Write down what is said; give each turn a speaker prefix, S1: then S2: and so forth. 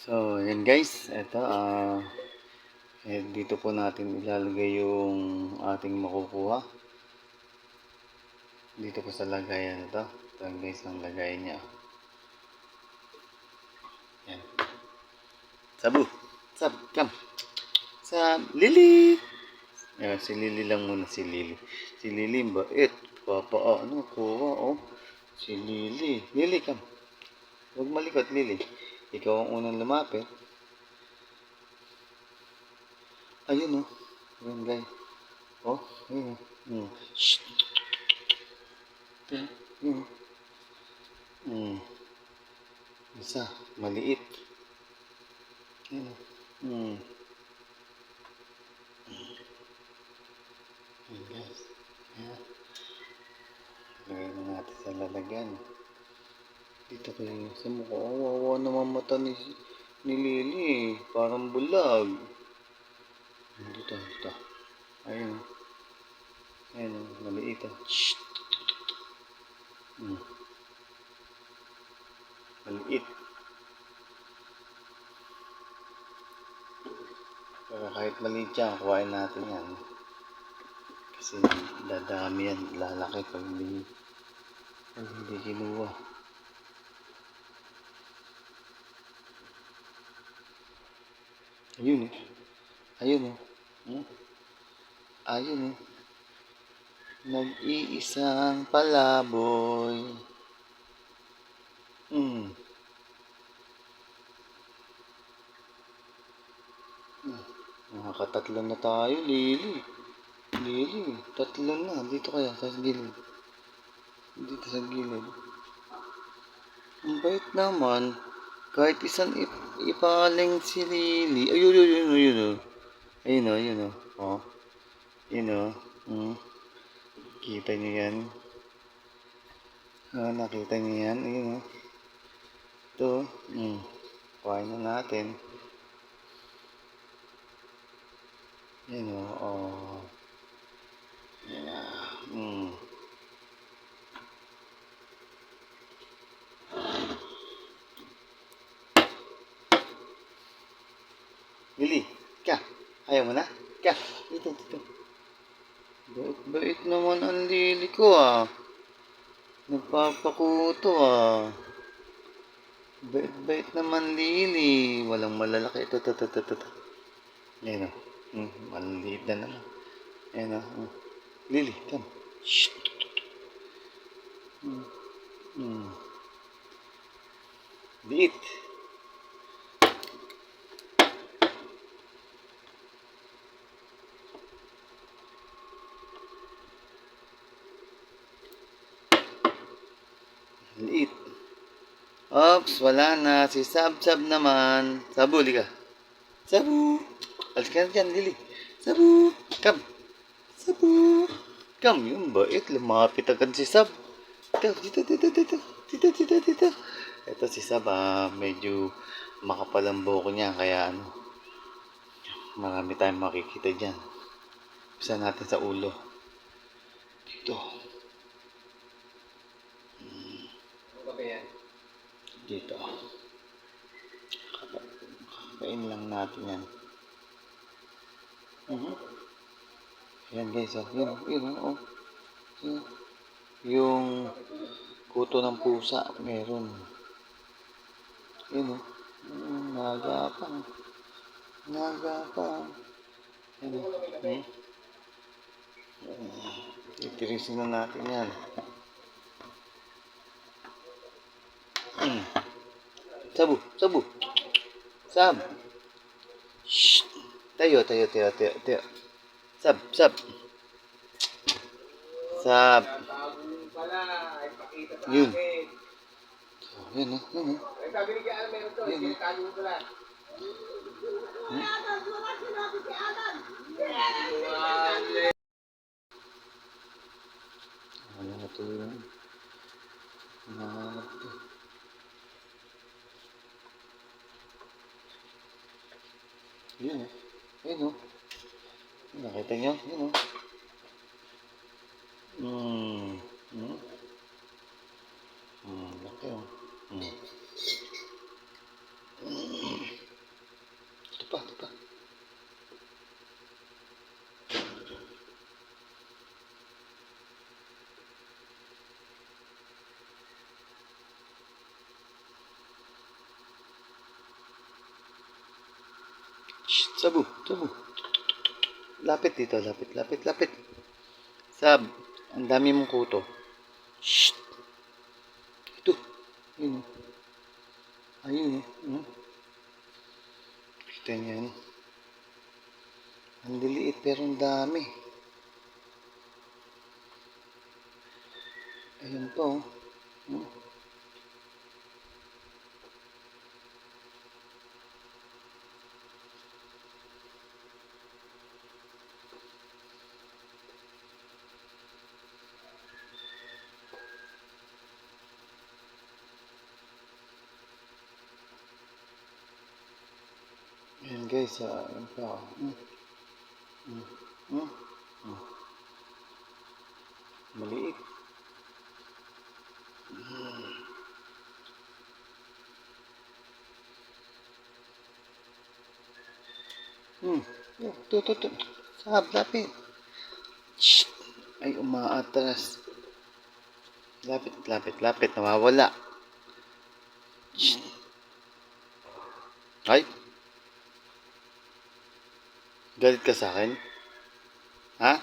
S1: So, yan guys, ito, dito po natin ilalagay yung ating makukuha. Dito po sa lagayan ito. Ito guys, ang lagayan niya. Yan. Sabu! Sab! Come! Sab! Lily! Yan, si Lily lang muna, si Lily. Si Lily, bait. Ano, kuha, oh. Si Lily. Lily, come. Huwag malikot, Lily. Ikaw ang unang lumapit. Ayun, oh. Ayun, guys. Oh, ayun, oh. Shh. Ayun, oh. Isa, maliit. Ayun, oh. Ayun, guys. Ayan. Lagay na natin sa lalagyan. Dito kayo sa mukha. Wawa naman mata ni Lily. Parang bulag. Dito. Ayun. Ayun, maliit. Shhh. Maliit. Pero kahit maliit yan, kuhain natin yan. Kasi dadami yan. Lalaki pag hindi kinuha. Ayun, ayun, ayun, nag-iisang palaboy. Nakakatatlo na tayo, Lily. Lily, tatlo na. Dito kaya, sa gilid. Dito sa gilid. Ang bait naman. Kahit isang ipaling si Lily. Ayun. Ayun. Oh. Yun, oh. Kita niyo yan. Nakita niyo yan. Ayun, oh. Ito. Kuhain na natin. Yan, oh. Yan na. Lily, ka. Ayaw mo na? Ka. Dito. Bait naman ang Lily ko, ah. Nagpapakuto, ah. Bait naman Lily. Walang malalaki. Ito. Yan, oh. Maliliit na naman. Yan, oh. Lily, come. Shh. Liit. Liit. Ops, wala na. Si Sab naman. Sabu, liga. Sabu. Alis ka na dyan, Lily. Sabu. Come. Sabu. Come. Yung bait. Lumapit agad si Sab. Dito. Ito si Sab, medyo makapal ang buhok niya. Kaya marami tayong makikita dyan. Bisa natin sa ulo. Dito. Dito. Kakain lang natin yan. Ayan guys, yun, oh. Yung kuto ng pusa, meron. Yun, oh. Nagapang. Yun, oh. Itirisin na natin yan. Sabu. Sab. Shh. Tayo. Sab. Yun. Yun, oh. Ito yun. Yun, oh. Nakita niyo? Yun, oh. Laki, oh. Shh, Sabu, Sabu. Lapit dito, lapit, lapit, lapit. Sab, ang dami mong kuto. Shh. Ito. Ayun. Ayun. Hmm. Kita niyan. Ang liliit pero ang dami. Ayun pa oh. Hmm. Ayan guys, ayun pa oh. Hmm. Hmm. Hmm. Hmm. Maliit. Hmm. Ito. Sab, lapit. Shh. Ay, umaatras. Lapit. Nawawala. Shh. Ay, galit ka sa akin? Ha?